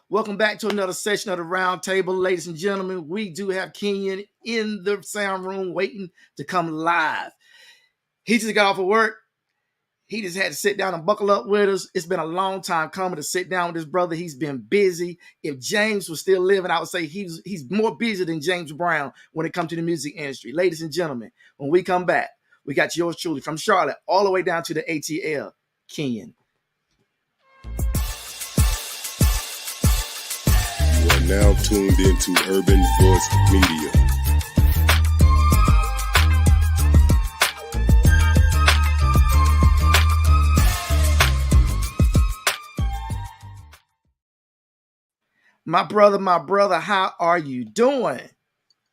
Welcome back to another session of the Roundtable, ladies and gentlemen. We do have Keeyen in the sound room waiting to come live. He just got off of work. He just had to sit down and buckle up with us. It's been a long time coming to sit down with his brother. He's been busy. If James was still living, I would say he's more busy than James Brown when it comes to the music industry. Ladies and gentlemen, when we come back, we got yours truly from Charlotte all the way down to the ATL, Keeyen. You are now tuned into Urban Voice Media. My brother, how are you doing?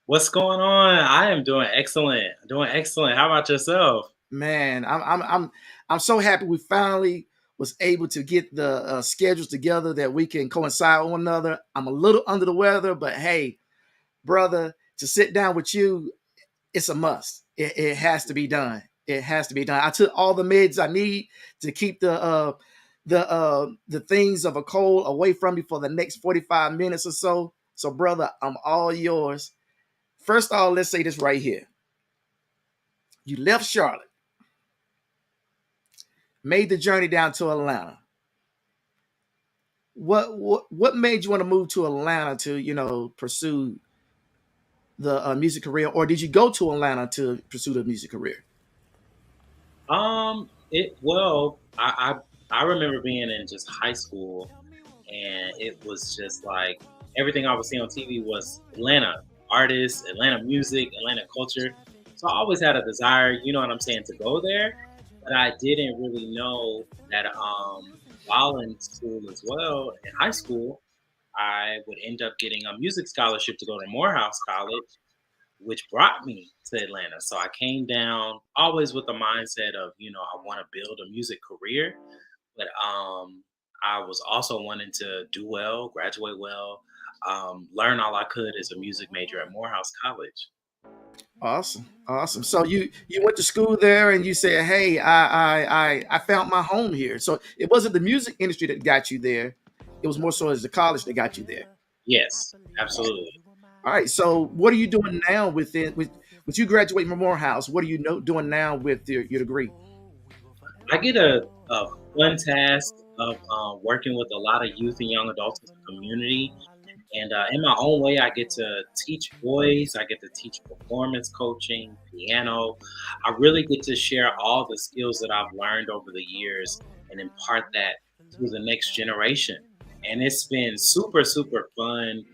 What's going on? I am doing excellent. How about yourself? Man, I'm so happy we finally was able to get the schedules together that we can coincide with one another. I'm a little under the weather, but hey, brother, to sit down with you, it's a must. It has to be done. It has to be done. I took all the meds I need to keep the things of a cold away from me for the next 45 minutes or so. So, brother, I'm all yours. First of all, let's say this right here. You left Charlotte, made the journey down to Atlanta. What made you want to move to Atlanta to pursue the music career, or did you go to Atlanta to pursue the music career? I remember being in just high school, and it was just like everything I was seeing on TV was Atlanta artists, Atlanta music, Atlanta culture. So I always had a desire, you know what I'm saying, to go there, but I didn't really know that while in school as well, in high school, I would end up getting a music scholarship to go to Morehouse College, which brought me to Atlanta. So I came down always with the mindset of, I want to build a music career, but I was also wanting to do well, graduate well, learn all I could as a music major at Morehouse College. Awesome. So you went to school there, and you said, "Hey, I found my home here." So it wasn't the music industry that got you there; it was more so as the college that got you there. Yes, absolutely. All right. So what are you doing now with you graduate from Morehouse? What are you doing now with your degree? I get a fun task of working with a lot of youth and young adults in the community. And in my own way, I get to teach boys, I get to teach performance coaching, piano. I really get to share all the skills that I've learned over the years and impart that to the next generation. And it's been super, super fun.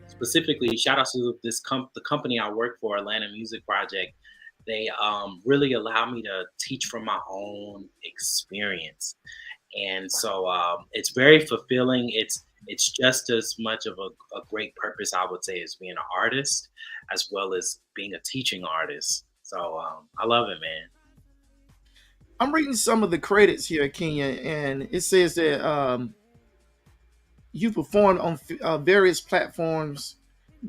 Specifically, shout out to the company I work for, Atlanta Music Project. They really allow me to teach from my own experience, and so it's very fulfilling. It's just as much of a great purpose, I would say, as being an artist as well as being a teaching artist. So I love it, man. I'm reading some of the credits here, Kenya, and it says that you performed on various platforms,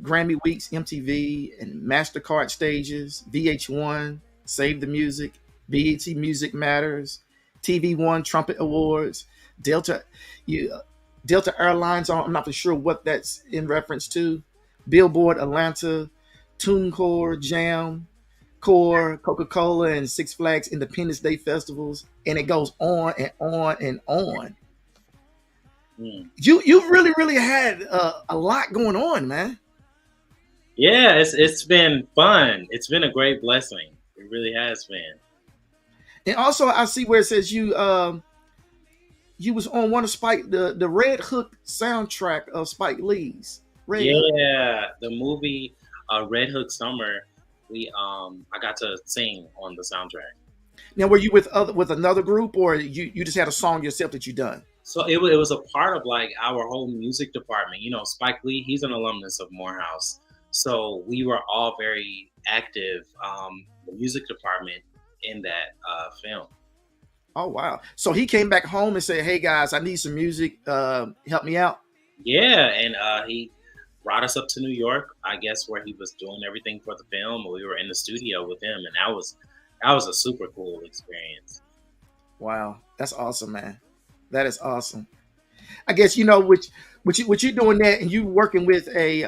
Grammy Weeks, MTV, and MasterCard stages, VH1, Save the Music, BET Music Matters, TV One Trumpet Awards, Delta, you, Delta Airlines. I'm not for sure what that's in reference to. Billboard Atlanta, TuneCore, Jam, Core, Coca-Cola, and Six Flags Independence Day festivals, and it goes on and on and on. Mm. You've really had a lot going on, man. Yeah, it's been fun. It's been a great blessing. It really has been. And also, I see where it says you was on one of the Red Hook soundtrack of Spike Lee's Red Hook. Yeah, the movie Red Hook Summer. I got to sing on the soundtrack. Now, were you with another group, or you just had a song yourself that you done? So it was a part of like our whole music department. Spike Lee, he's an alumnus of Morehouse. So we were all very active, the music department in that film. Oh, wow. So he came back home and said, "Hey, guys, I need some music. Help me out." Yeah, and he brought us up to New York, I guess, where he was doing everything for the film. We were in the studio with him, and that was a super cool experience. Wow. That's awesome, man. That is awesome. I guess, What you doing that, and you working with a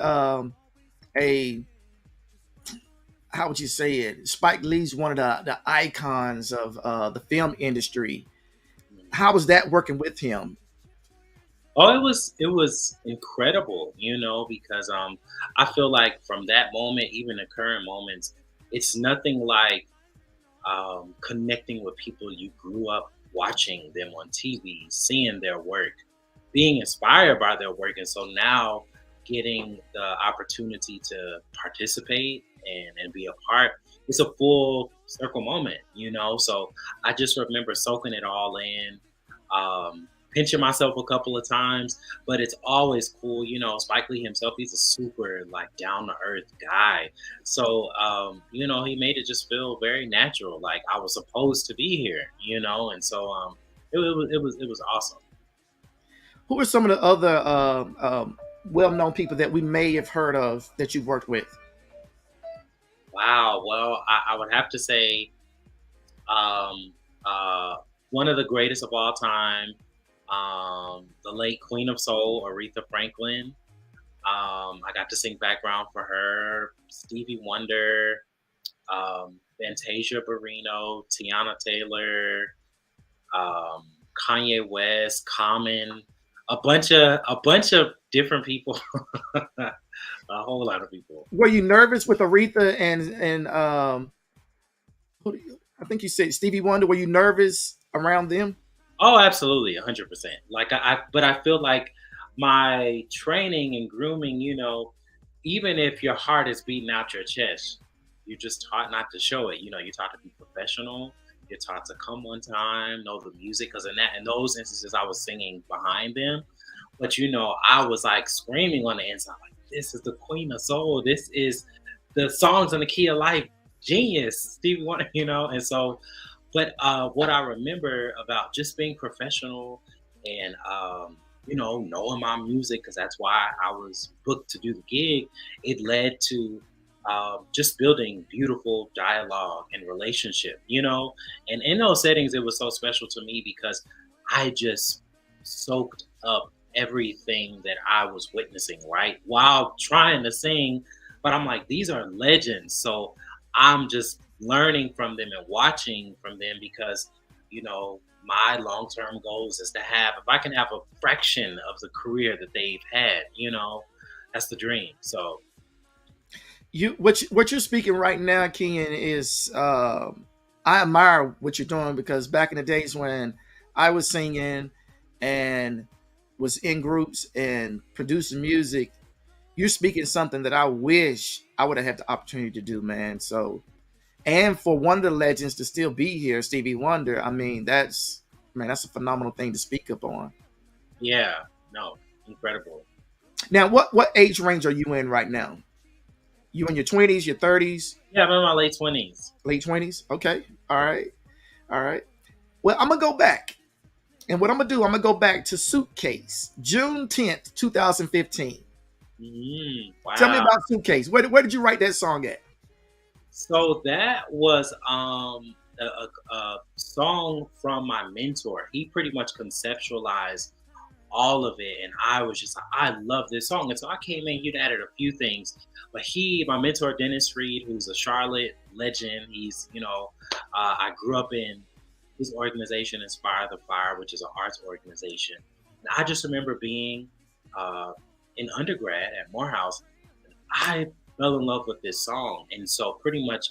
how would you say it? Spike Lee's one of the icons of the film industry. How was that working with him? Oh, it was incredible, because I feel like from that moment, even the current moments, it's nothing like connecting with people you grew up watching them on TV, seeing their work, being inspired by their work, and so now getting the opportunity to participate and be a part. It's a full circle moment. So I just remember soaking it all in, pinching myself a couple of times, but it's always cool. Spike Lee himself, he's a super like down to earth guy. So, he made it just feel very natural, like I was supposed to be here. And so it was awesome. Who are some of the other well-known people that we may have heard of that you've worked with? Wow. Well, I would have to say, um, one of the greatest of all time, the late Queen of Soul, Aretha Franklin. I got to sing background for her. Stevie Wonder, Fantasia Barrino, Tiana Taylor, um, Kanye West, Common, a bunch of different people, a whole lot of people. Were you nervous with Aretha and I think you said Stevie Wonder? Were you nervous around them? Oh, absolutely, 100%. Like but I feel like my training and grooming, even if your heart is beating out your chest, you're just taught not to show it. You're taught to be professional. You're taught to come one time, know the music, because in those instances, I was singing behind them, but I was like screaming on the inside, like, "This is the Queen of Soul. This is the songs in the key of life, genius, Stevie Wonder." And so, but what I remember about just being professional and knowing my music, because that's why I was booked to do the gig, it led to just building beautiful dialogue and relationship. And in those settings, it was so special to me because I just soaked up everything that I was witnessing, right? While trying to sing, but I'm like, these are legends. So I'm just learning from them and watching from them because, my long term goals is to have, if I can have a fraction of the career that they've had, that's the dream. So, What you're speaking right now, Keeyen, is I admire what you're doing because back in the days when I was singing and was in groups and producing music, you're speaking something that I wish I would have had the opportunity to do, man. So, and for one of the legends to still be here, Stevie Wonder, I mean, that's a phenomenal thing to speak up on. yeah, no, incredible. Now, what age range are you in right now? You in your 20s, your 30s, Yeah, I'm in my late 20s. late 20s? Okay. All right. All right. Well, I'm going to go back. And what I'm going to do, I'm going to go back to Suitcase, June 10th, 2015. Tell me Wow. about Suitcase. Where did you write that song at? So that was a song from my mentor. He pretty much conceptualized all of it, and I was just like, I love this song. And so I came in, he'd added a few things, but my mentor Dennis Reed, who's a Charlotte legend, I grew up in his organization, Inspire the Fire, which is an arts organization. And I just remember being uh, in undergrad at Morehouse. I fell in love with this song, and so pretty much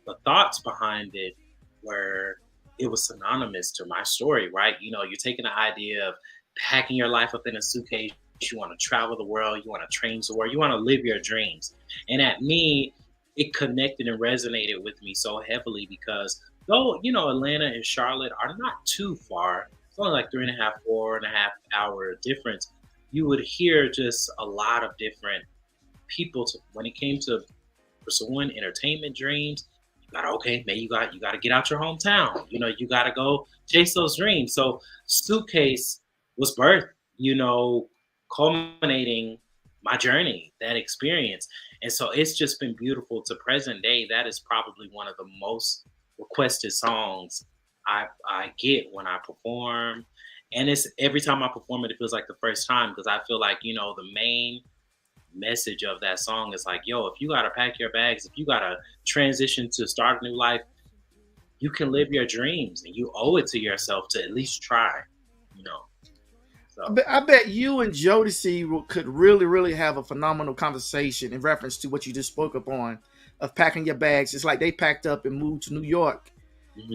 the thoughts behind it were, it was synonymous to my story, right? You're taking the idea of packing your life up in a suitcase. You want to travel the world, you want to change the world, you want to live your dreams. And at me, it connected and resonated with me so heavily because though, Atlanta and Charlotte are not too far, it's only like 3.5, 4.5 hour difference. You would hear just a lot of different people when it came to pursuing entertainment dreams. You gotta, okay, man, you gotta get out your hometown. You gotta go chase those dreams. So Suitcase was birthed, culminating my journey, that experience. And so it's just been beautiful to present day. That is probably one of the most requested songs I get when I perform. And it's every time I perform it, it feels like the first time because I feel like, the main message of that song is like, yo, if you gotta pack your bags, if you gotta transition to start a new life, you can live your dreams and you owe it to yourself to at least try, you know. So I bet you and Jodeci could really, really have a phenomenal conversation in reference to what you just spoke upon of packing your bags. It's like they packed up and moved to New York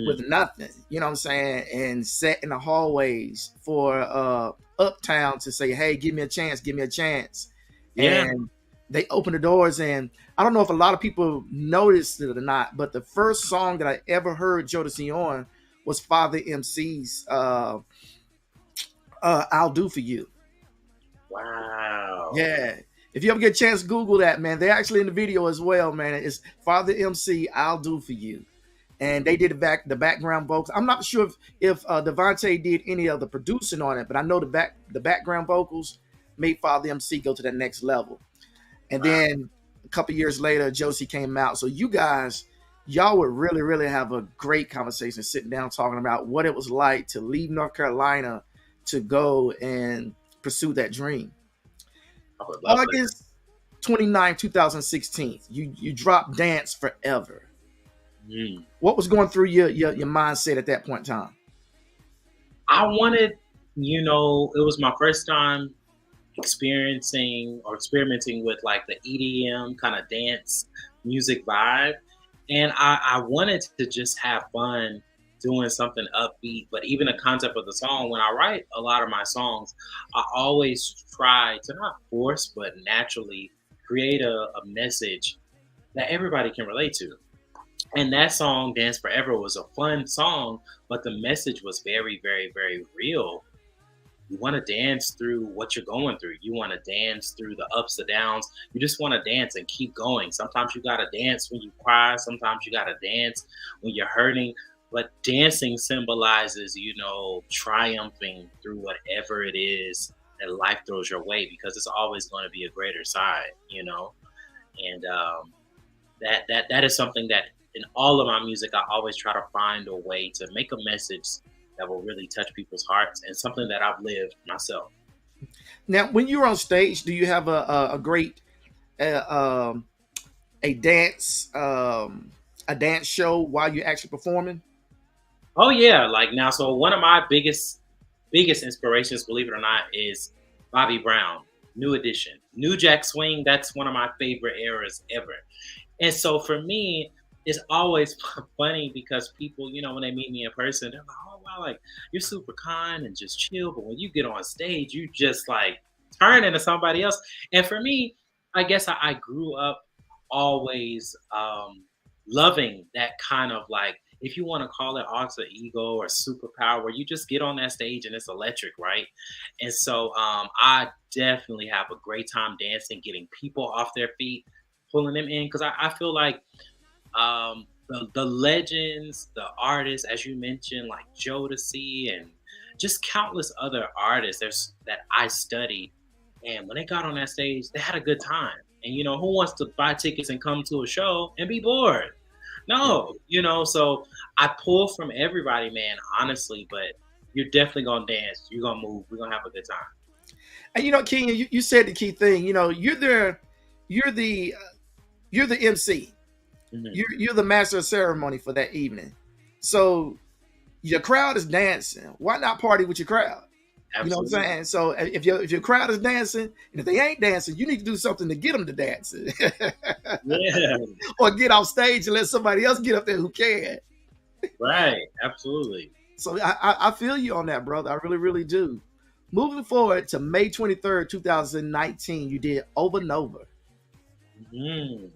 with mhm. nothing, you know what I'm saying, and sat in the hallways for Uptown to say, "Hey, give me a chance, give me a chance," Yeah. and they opened the doors. And I don't know if a lot of people noticed it or not, but the first song that I ever heard Jodeci on was Father MC's "I'll Do for You." Wow. Yeah. If you ever get a chance, Google that, man. They're actually in the video as well, man. It's Father MC, I'll Do for You. And they did the background vocals. I'm not sure if Devontae did any of the producing on it, but I know the background vocals made Father MC go to that next level. And Wow. then a couple years later, Josie came out. So you guys, y'all would really, really have a great conversation sitting down talking about what it was like to leave North Carolina to go and pursue that dream. I would love that. August 29, 2016, you dropped Dance Forever. Mm. What was going through your mindset at that point in time? I wanted, it was my first time experiencing or experimenting with like the EDM kind of dance music vibe. And I wanted to just have fun doing something upbeat. But even the concept of the song, when I write a lot of my songs, I always try to not force, but naturally create a message that everybody can relate to. And that song, Dance Forever, was a fun song, but the message was very, very, very real. You want to dance through what you're going through. You want to dance through the ups and downs. You just want to dance and keep going. Sometimes you got to dance when you cry. Sometimes you got to dance when you're hurting. But dancing symbolizes, triumphing through whatever it is that life throws your way because it's always going to be a greater side. And that is something that in all of my music, I always try to find a way to make a message that will really touch people's hearts and something that I've lived myself. Now, when you're on stage, do you have a great uh, um, a dance show while you're actually performing? Oh yeah, like now, so one of my biggest inspirations, believe it or not, is Bobby Brown, New Edition, New Jack Swing. That's one of my favorite eras ever. And so for me, it's always funny because people, when they meet me in person, they're like, "Oh wow, like you're super kind and just chill," but when you get on stage, you just like turn into somebody else. And for me, I guess I grew up always loving that kind of like, if you want to call it alter ego or superpower, where you just get on that stage and it's electric, right? And so I definitely have a great time dancing, getting people off their feet, pulling them in, because I feel like the legends, the artists, as you mentioned, like Jodeci and just countless other artists that I studied. And when they got on that stage, they had a good time. And who wants to buy tickets and come to a show and be bored? No, so I pull from everybody, man, honestly, but you're definitely gonna dance, you're gonna move, we're gonna have a good time. And Keegan, you said the key thing. You're the you're the MC. Mhm. You're the master of ceremony for that evening. So your crowd is dancing. Why not party with your crowd? You know what I'm Absolutely. saying? So if your crowd is dancing, and if they ain't dancing, you need to do something to get them to dance, Yeah, or get off stage and let somebody else get up there who can. right. Absolutely. So I feel you on that, brother. I really, really do. Moving forward to May 23rd, 2019, you did Over Nova. Mhm.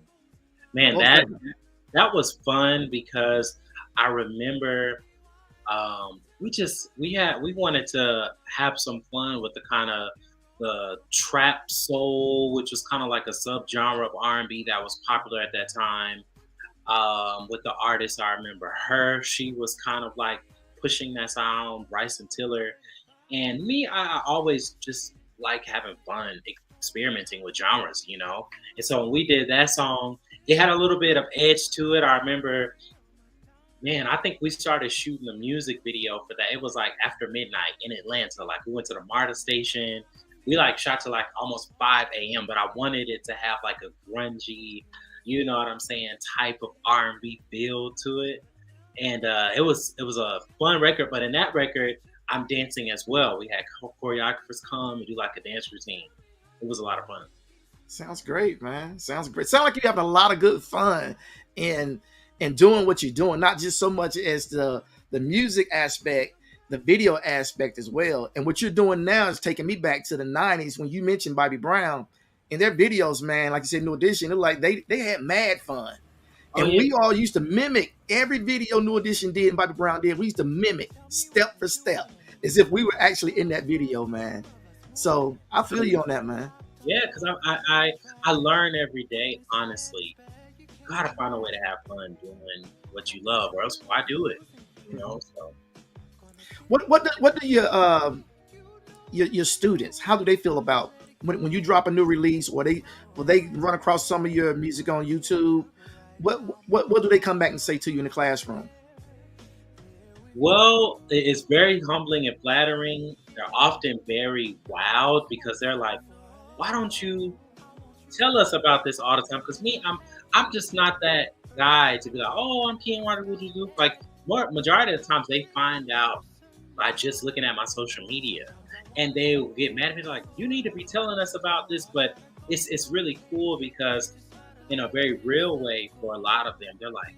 Man, What was that that? that was fun because I remember we wanted to have some fun with the kind of the trap soul, which was kind of like a subgenre of R&B that was popular at that time. With the artist, I remember her. She was kind of like pushing that sound, Bryson Tiller. And me, I always just like having fun experimenting with genres. And so when we did that song, it had a little bit of edge to it. I remember Man, I think we started shooting the music video for that. It was like after midnight in Atlanta. Like we went to the MARTA station. We like shot to like almost 5 a.m. But I wanted it to have like a grungy, you know what I'm saying, type of R&B feel to it. And it was a fun record. But in that record, I'm dancing as well. We had choreographers come and do like a dance routine. It was a lot of fun. Sounds great, man. Sounds great. Sound like you're having a lot of good fun in doing what you're doing, not just so much as the music aspect, the video aspect as well. And what you're doing now is taking me back to the '90s when you mentioned Bobby Brown and their videos, man. Like you said, New Edition, it like they had mad fun. Oh And yeah. we all used to mimic every video New Edition did and Bobby Brown did. We used to mimic step for step as if we were actually in that video, man. So I feel you on that, man. Yeah, because I learn every day. Honestly, gotta find a way to have fun doing what you love, or else why do it? You know. So What do your students, how do they feel about when you drop a new release, or will they run across some of your music on YouTube? What do they come back and say to you in the classroom? well, it's very humbling and flattering. They're often very wild because they're like, "Why don't you tell us about this all the time?" Because me, I'm just not that guy to be like, "Oh, I'm Keeyen, what you do?" Like more majority of the times they find out by just looking at my social media, and they will get mad at me like, "You need to be telling us about this." But it's really cool because in a very real way for a lot of them, they're like,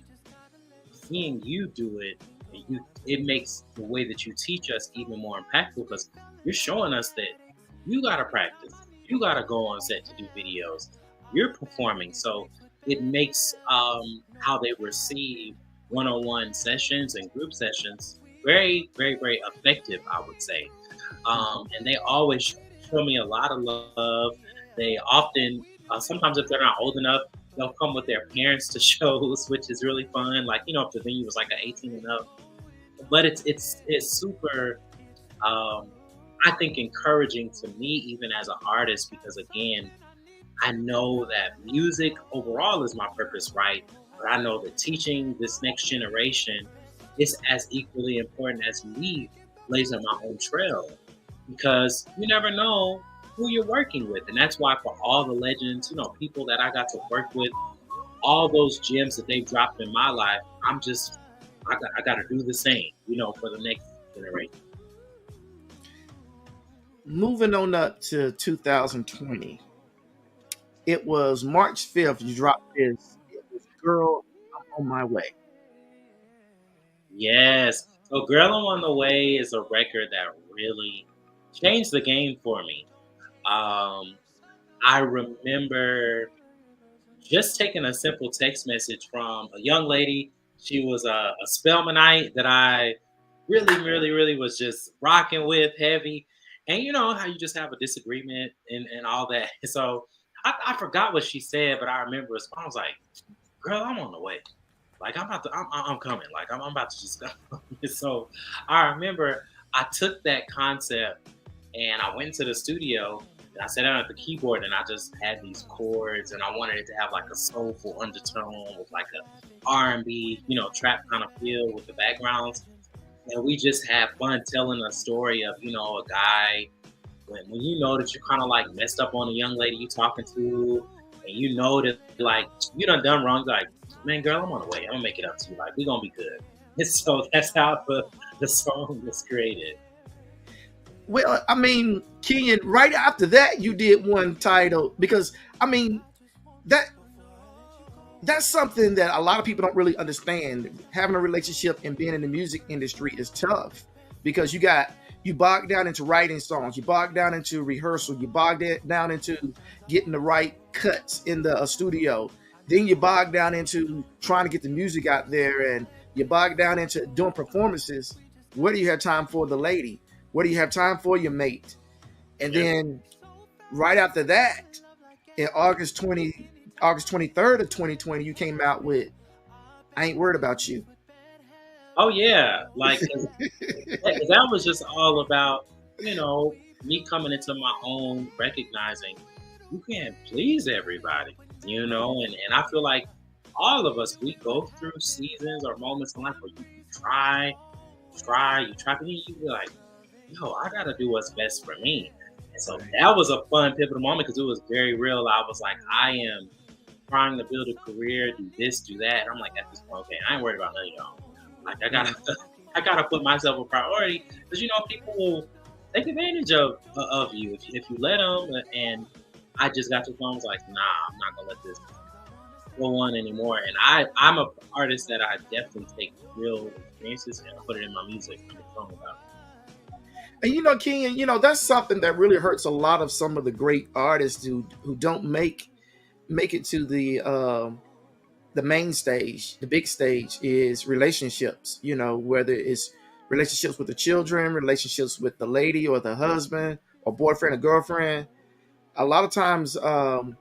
seeing you do it, and it makes the way that you teach us even more impactful because you're showing us that you gotta practice, you gotta go on set to do videos, you're performing. So it makes how they receive one-on-one sessions and group sessions very, very, very effective, I would say. And they always show me a lot of love. They often, sometimes if they're not old enough, they'll come with their parents to shows, which is really fun. Like if the venue was like an 18 and up, but it's super. Um, I think encouraging to me even as an artist because again, I know that music overall is my purpose, right? But I know that teaching this next generation is as equally important as me blazing my own trail because you never know who you're working with. And that's why for all the legends, people that I got to work with, all those gems that they've dropped in my life, I got to do the same, for the next generation. Moving on up to 2020, it was March 5th. You dropped this. It was "Girl, I'm on My Way." Yes. So Girl I'm on the Way is a record that really changed the game for me. Um, I remember just taking a simple text message from a young lady. She was a Spelmanite that I really, really, really was just rocking with heavy. And you know how you just have a disagreement and all that. So I forgot what she said, but I remember I was like, "Girl, I'm on the way. Like I'm coming. Like I'm about to just go." So I remember I took that concept and I went to the studio and I sat down at the keyboard and I just had these chords and I wanted it to have like a soulful undertone with like a R&B, trap kind of feel with the backgrounds. And we just had fun telling a story of, a guy when you know that you're kind of like messed up on a young lady you talking to, and you know that like you done wrong, like, "Man, girl, I'm on the way. I'm gonna make it up to you. Like we gonna be good." And so that's how the song was created. Well, I mean, Keeyan, right after that, you did one title because I mean that that's something that a lot of people don't really understand. Having a relationship and being in the music industry is tough because you bog down into writing songs, you bog down into rehearsal, you bog down into getting the right cuts in the studio. Then you bog down into trying to get the music out there, and you bog down into doing performances. Where do you have time for the lady? Where do you have time for your mate? And Yeah. then right after that, in August 23rd of 2020, you came out with "I Ain't Worried About You." Oh yeah, like 'cause that was just all about me coming into my own, recognizing you can't please everybody, and I feel like all of us, we go through seasons or moments in life where you try, but then you be like, yo, I gotta do what's best for me. And so Right. that was a fun pivotal moment because it was very real. I was like, I am trying to build a career, do this, do that. And I'm like, at this point, okay, I ain't worried about none of y'all. Like I gotta I gotta put myself a priority because people will take advantage of you if you let them. And I just got to the point, I was like, nah, I'm not gonna let this go on anymore. And I'm a artist that I definitely take real experiences and I put it in my music. I'm a song about And Keeyen, that's something that really hurts a lot of some of the great artists who don't make it to the main stage, the big stage, is relationships. Whether it's relationships with the children, relationships with the lady or the husband or boyfriend or girlfriend. A lot of times, that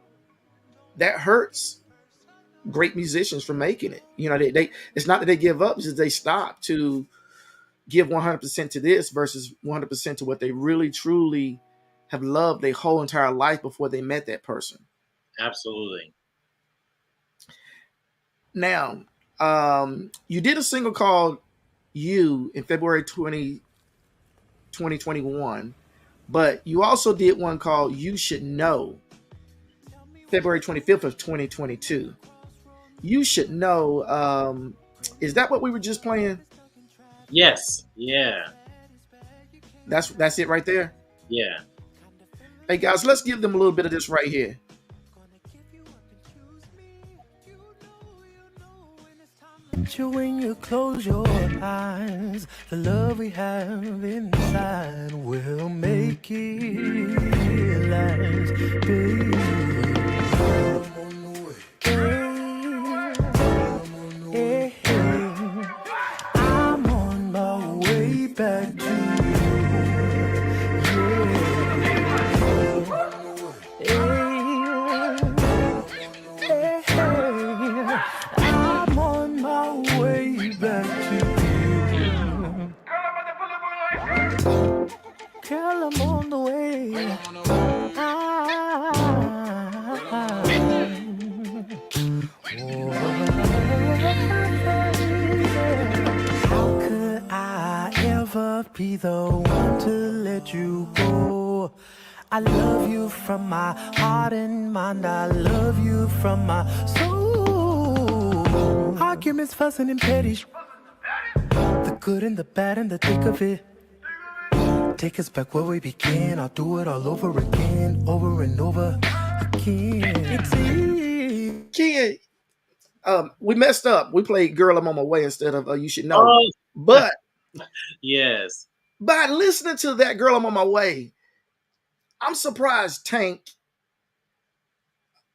hurts great musicians from making it. They it's not that they give up, it's just they stop to give 100% to this versus 100% to what they really truly have loved their whole entire life before they met that person. it. Absolutely. Now, you did a single called You in February 2021, but you also did one called You Should Know, February 25th of 2022. You Should Know, is that what we were just playing? Yes. Yeah. That's it right there. Yeah. Hey guys, let's give them a little bit of this right here. When you close your eyes, the love we have inside will make it last, baby. Hey, hey, I'm on my way back to I'm on my way back to you. Girl, I'm on the way. How could I ever be the one to let you go? I love you from my heart and mind. I love you from my soul. Arguments, fussing, and petty. The good and the bad and the thick of it. Take us back where we began. I'll do it all over again, over and over again. It's easy. Keeyen, we messed up. We played "Girl, I'm on My Way" instead of "You Should Know." Oh, But yes. by listening to that "Girl, I'm on My Way," I'm surprised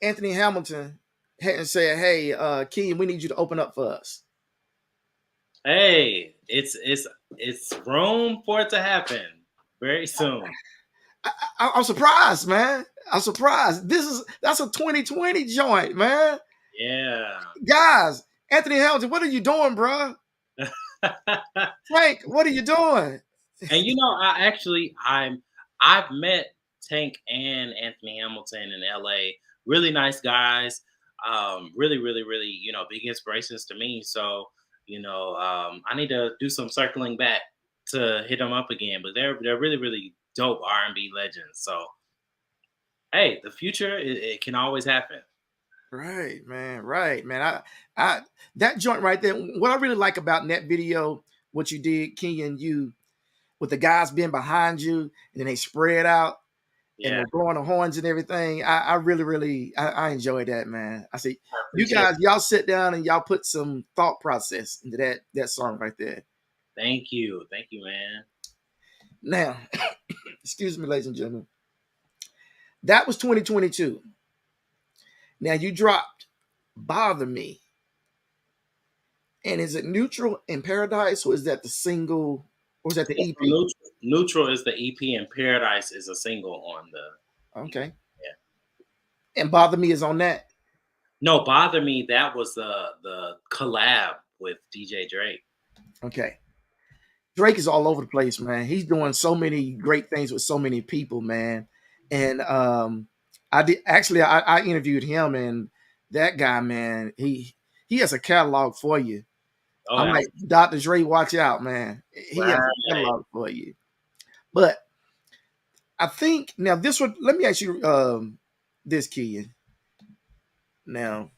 Anthony Hamilton hadn't said, "Hey, Keeyen, we need you to open up for us." Hey, it's room for it to happen very soon. I'm surprised, man. I'm surprised. That's a 2020 joint, man. Yeah. Guys, Anthony Hamilton, what are you doing, bro? Frank, what are you doing? And I've met Tank and Anthony Hamilton in LA. Really nice guys. Really, really, really, big inspirations to me. So, I need to do some circling back to hit them up again. But they're really, really dope R&B legends. So, hey, the future it can always happen. Right, man. Right, man. I that joint right there. What I really like about that video, what you did, Keeyen, you with the guys being behind you, and then they spread out and Yeah, they're blowing the horns and everything. I really, really, I enjoy that, man. I see I you appreciate guys, it. y'all sit down and y'all put some thought process into that song right there. Thank you, man. Now, excuse me, ladies and gentlemen, that was 2022. Now you dropped "Bother Me," and is it "Neutral" in Paradise, or is that the single, or is that the Yeah, so EP? Neutral is the EP, and Paradise is a single on the EP. Okay, Yeah. and "Bother Me" is on that. No, Bother Me, that was the collab with DJ Drake. Okay, Drake is all over the place, man. He's doing so many great things with so many people, man. And I did actually I interviewed him, and that guy, man, he has a catalog for you. Oh, I'm like, Dr. Dre, watch out, man. He has right. a catalog for you. But I think now this one. Let me ask you this, Keeyen. Now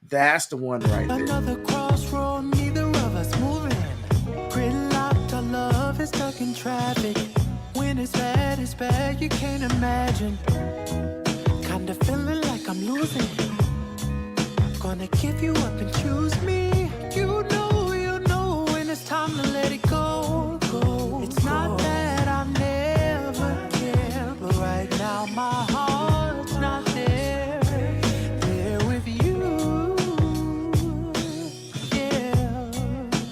that's the one right there. Another crossroad, neither of us moving. Gridlocked, our love is stuck in traffic. When it's bad, you can't imagine. Kinda feeling like I'm losing. Gonna give you up and choose me. You know when it's time to let it go. It's not that I never cared, but right now my heart's not there with you. Yeah,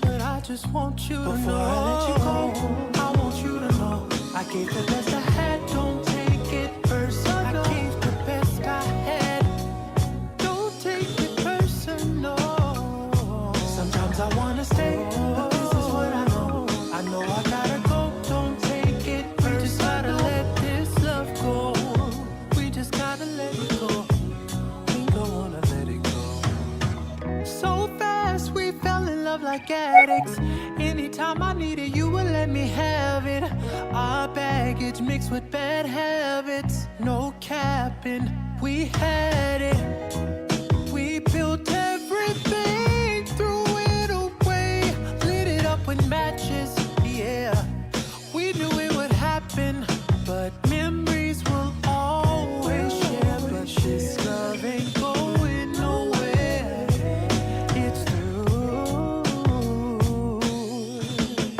but I just want you to know. Before I let you go, I want you to know I gave the best I had. Don't take it personal. I gave the best I had. Don't take it personal. Sometimes I wanna stay, but this is what I know. I know I gotta go. Don't take it personal. We just gotta let this love go. We just gotta let it go. We don't wanna let it go. So fast we fell in love like addicts. Anytime I needed you would let me have it. Our baggage mixed with bad habits. No capping, we had it. We built everything, threw it away, lit it up with matches, yeah. We knew it would happen, but memories will always share. But this love ain't going nowhere. It's through.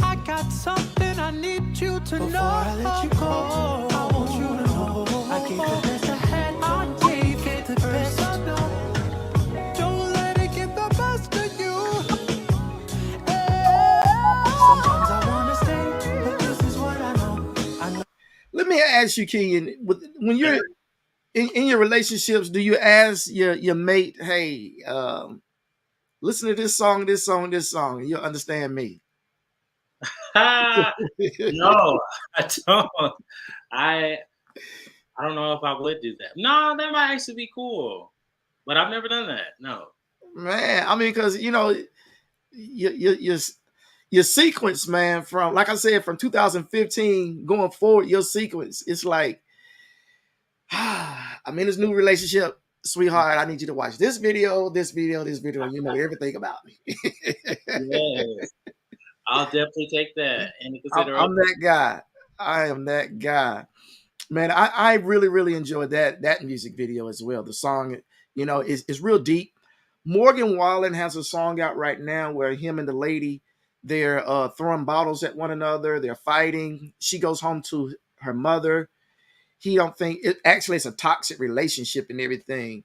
I got something I need you to know. Before I let you go, I want you to know I gave the best I had. I gave it the best I know. Don't let it get the best of you. Sometimes I wanna stay, but this is what I know. I know. Let me ask you, Keeyen, when you're in your relationships, do you ask your mate, hey, listen to this song, this song, this song, and you'll understand me? No, I don't. I I don't know if I would do that. No, that might actually be cool, but I've never done that. No. Man, I mean, because your your sequence, man, from like I said, from 2015 going forward, your sequence, it's like, I'm in this new relationship, sweetheart. I need you to watch this video, this video, this video, and you know everything about me. Yes, I'll definitely take that into I'm consideration. that guy. I am that guy. Man, I really, really enjoyed that music video as well. The song, is real deep. Morgan Wallen has a song out right now where him and the lady, they're throwing bottles at one another. They're fighting. She goes home to her mother. He don't think it actually it's a toxic relationship and everything.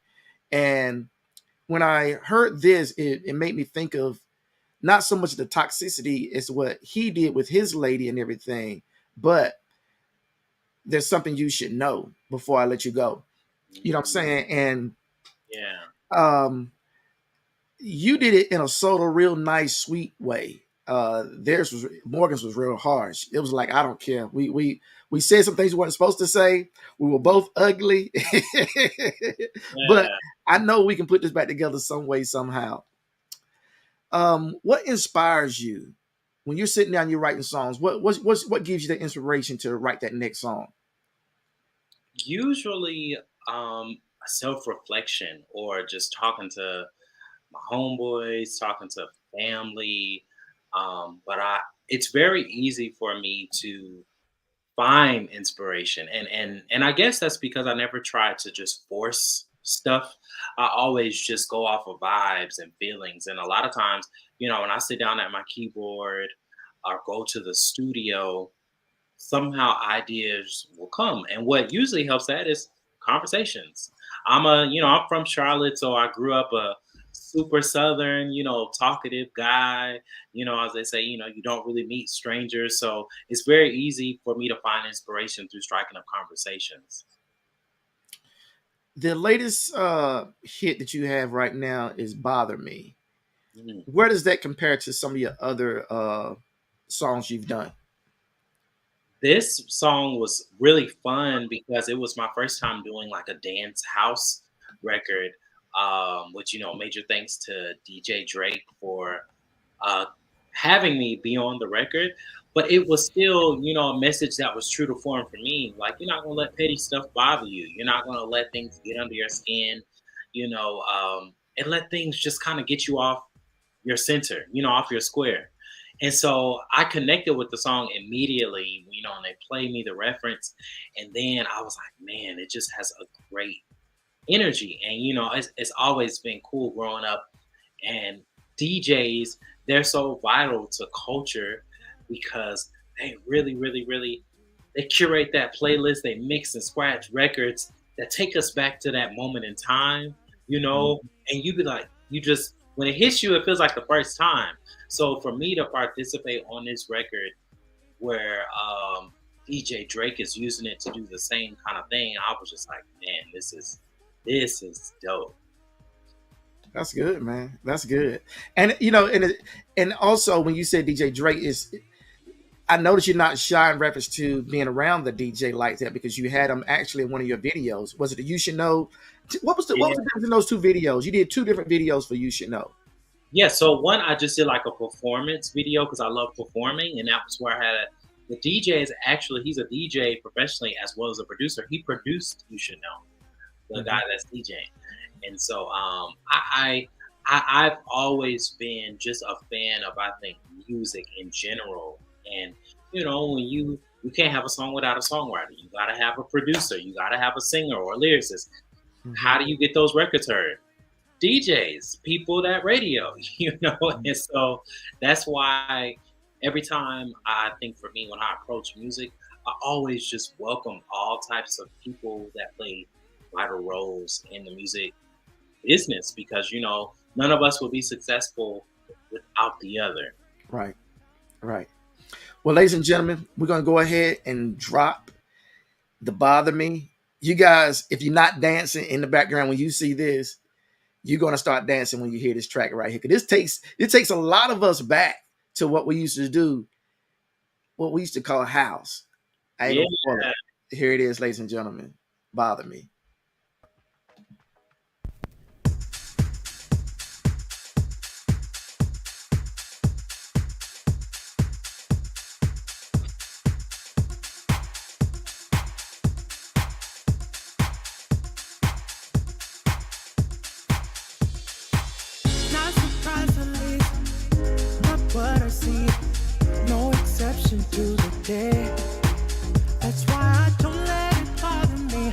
And when I heard this, it made me think of not so much the toxicity as what he did with his lady and everything, but there's something you should know before I let you go. You know what I'm Mhm. saying? And Yeah. um, you did it in a sort of real nice, sweet way. Theirs was Morgan's was real harsh. It was like I don't care. We said some things we weren't supposed to say. We were both ugly, but Yeah. I know we can put this back together some way somehow. What inspires you when you're sitting down, you're writing songs? What gives you the inspiration to write that next song? Usually, self reflection or just talking to my homeboys, talking to family. But it's very easy for me to find inspiration, and I guess that's because I never tried to just force stuff. I always just go off of vibes and feelings, and a lot of times, when I sit down at my keyboard or go to the studio, somehow ideas will come. And what usually helps that is conversations. I'm from Charlotte, so I grew up a super southern, talkative guy. As they say, you don't really meet strangers. So it's very easy for me to find inspiration through striking up conversations. The latest hit that you have right now is "Bother Me." Mhm. Where does that compare to some of your other songs you've done? This song was really fun because it was my first time doing like a dance house record. which major thanks to DJ Drake for uh, having me be on the record. But it was still, a message that was true to form for me. Like, you're not gonna let petty stuff bother you. You're not gonna let things get under your skin, and let things just kind of get you off your center, off your square. And so I connected with the song immediately, and they played me the reference. And then I was like, man, it just has a great energy. And, it's always been cool growing up. And DJs, they're so vital to culture because they really, really, really, they curate that playlist. They mix and scratch records that take us back to that moment in time, and you be like, when it hits you, it feels like the first time. So for me to participate on this record where DJ Drake is using it to do the same kind of thing, I was just like, man, this is dope. That's good, man. That's good. And and also when you said DJ Drake I noticed you're not shy in reference to being around the DJ like that because you had him actually in one of your videos. Was it the You Should Know? What was the difference in those two videos? You did two different videos for You Should Know. Yeah, so one I just did like a performance video because I love performing, and that was where I had the DJ is actually, he's a DJ professionally as well as a producer. He produced You Should Know, the guy that's DJing. And so I've always been just a fan of, I think, music in general. And, when you can't have a song without a songwriter. You got to have a producer. You got to have a singer or a lyricist. Mm-hmm. How do you get those records heard? DJs, people that radio, And so that's why every time, I think for me, when I approach music, I always just welcome all types of people that play vital roles in the music business because, none of us will be successful without the other. Right. Well, ladies and gentlemen, we're going to go ahead and drop the Bother Me. You guys, if you're not dancing in the background when you see this, you're going to start dancing when you hear this track right here. Because it takes a lot of us back to what we used to do, what we used to call house. Here it is, ladies and gentlemen. Bother Me. To the day. That's why I don't let it bother me.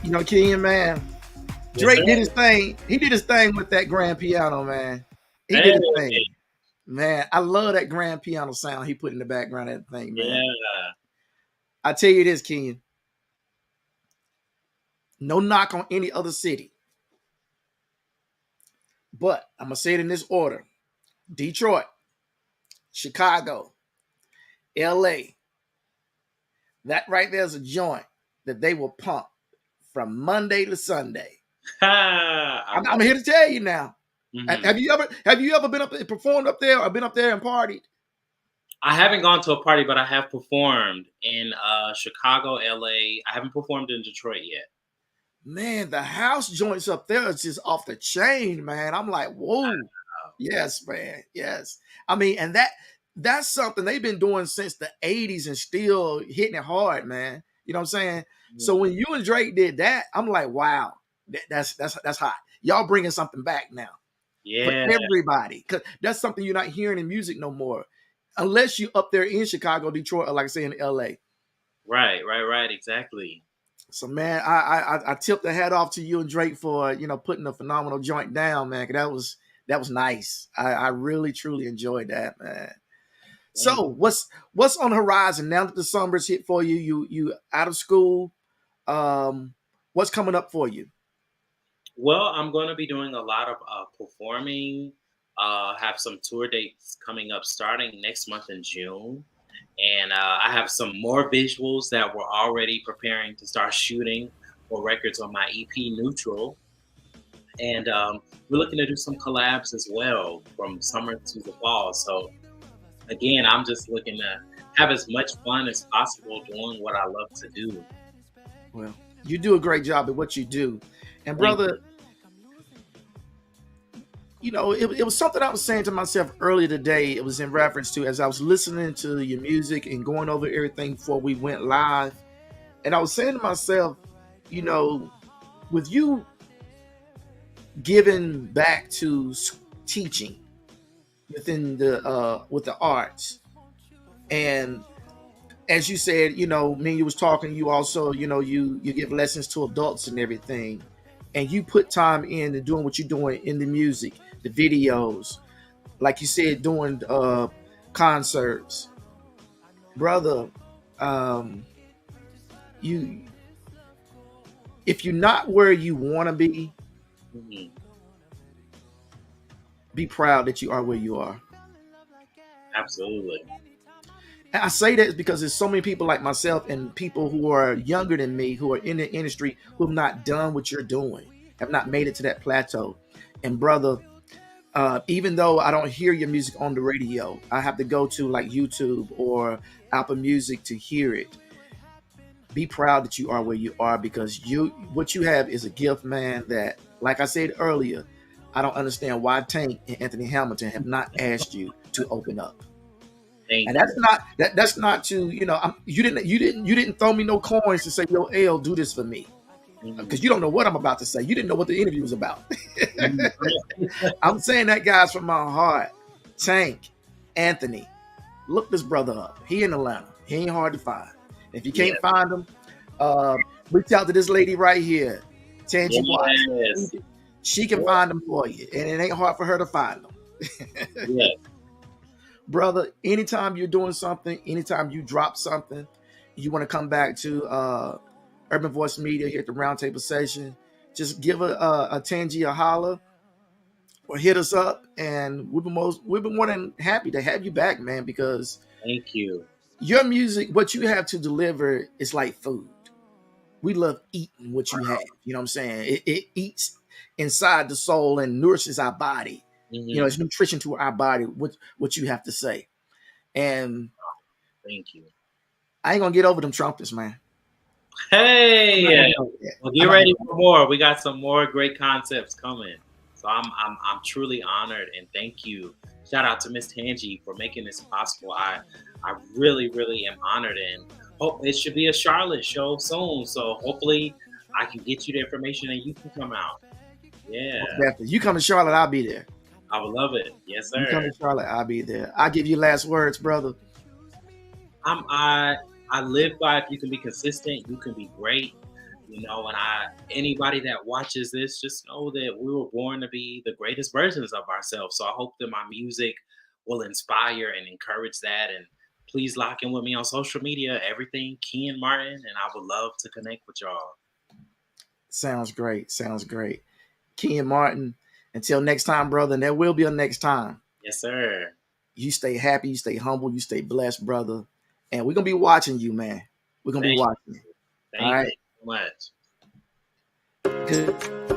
You know, Keeyen, man, Yes, Drake did sir. his thing. He did his thing with that grand piano, man. He Hey, did his thing. Man, I love that grand piano sound he put in the background of that thing, man. yeah. I tell you this, Keeyen. No knock on any other city. But I'm gonna say it in this order: Detroit, Chicago, LA. That right there is a joint that they will pump from Monday to Sunday. I I'm love here to tell you now. it. Have you ever been up performed up there or been up there and partied? I haven't gone to a party, but I have performed in Chicago, LA. I haven't performed in Detroit yet. Man, the house joints up there is just off the chain, man. I'm like, whoa. Yes, man. Yes. I mean, and that's something they've been doing since the 80s and still hitting it hard, man. You know what I'm saying? So Yeah. when you and Drake did that, I'm like, wow, that's hot. Y'all bringing something back now for Yeah. everybody, because that's something you're not hearing in music no more, unless you up there in Chicago, Detroit, or like I say in LA. Right. Exactly. So man, I tip the hat off to you and Drake for putting a phenomenal joint down, man. 'Cause that was nice. I really truly enjoyed that, man. Thank So what's on the horizon now that the summer's hit for you? You out of school. What's coming up for you? Well, I'm going to be doing a lot of performing. Have some tour dates coming up starting next month in June. And I have some more visuals that we're already preparing to start shooting for records on my EP Neutral. And we're looking to do some collabs as well from summer to the fall. So, again, I'm just looking to have as much fun as possible doing what I love to do. Well, you do a great job at what you do. And Thank brother, it was something I was saying to myself earlier today. It was in reference to as I was listening to your music and going over everything before we went live. And I was saying to myself, with you giving back to teaching within the with the arts, and as you said, me and you was talking, you also, you give lessons to adults and everything, and you put time into doing what you're doing in the music, the videos, like you said, doing concerts, brother. You If you're not where you want to you. be proud that you are where you are. Absolutely. And I say that because there's so many people like myself and people who are younger than me who are in the industry who have not done what you're doing, have not made it to that plateau. And brother, even though I don't hear your music on the radio, I have to go to like YouTube or Apple Music to hear it. Be proud that you are where you are, because what you have is a gift, man, that, like I said earlier, I don't understand why Tank and Anthony Hamilton have not asked you to open up. Thank And you. that's not to, you didn't throw me no coins to say, yo, L, do this for me, because you don't know what I'm about to say. You didn't know what the interview was about. I'm saying that, guys, from my heart. Tank, Anthony, look this brother up. He in Atlanta. He ain't hard to find. If you can't find him, reach out to this lady right here, Tangy Watts. Yes. She can find them for you, and it ain't hard for her to find them. Yes. Brother, anytime you're doing something, anytime you drop something, you want to come back to Urban Voice Media here at the Roundtable Session, just give a Tangy a holler or hit us up, and we've been more than happy to have you back, man, because Thank you. your music, what you have to deliver, is like food. We love eating what you have. You know what I'm saying? It eats inside the soul and nourishes our body. It's nutrition to our body, what you have to say. And Thank you. I ain't gonna get over them trumpets, man. Hey, well, get ready for more. We got some more great concepts coming. So I'm truly honored, and thank you. Shout out to Miss Tangy for making this possible. I really am honored, and hope it should be a Charlotte show soon. So hopefully I can get you the information and you can come out. Yeah. Definitely. You come to Charlotte, I'll be there. I would love it. Yes, sir. You come to Charlotte, I'll be there. I'll give you last words, brother. I live by, if you can be consistent, you can be great. And anybody that watches this, just know that we were born to be the greatest versions of ourselves. So I hope that my music will inspire and encourage that. And please lock in with me on social media, everything Keeyen Martin, and I would love to connect with y'all. Sounds great. Sounds great. Keeyen Martin, until next time, brother, and there will be a next time. Yes, sir. You stay happy, you stay humble, you stay blessed, brother. And we're going to be watching you, man. We're going to be Thank watching you. you. All Thank right. you so much. Good.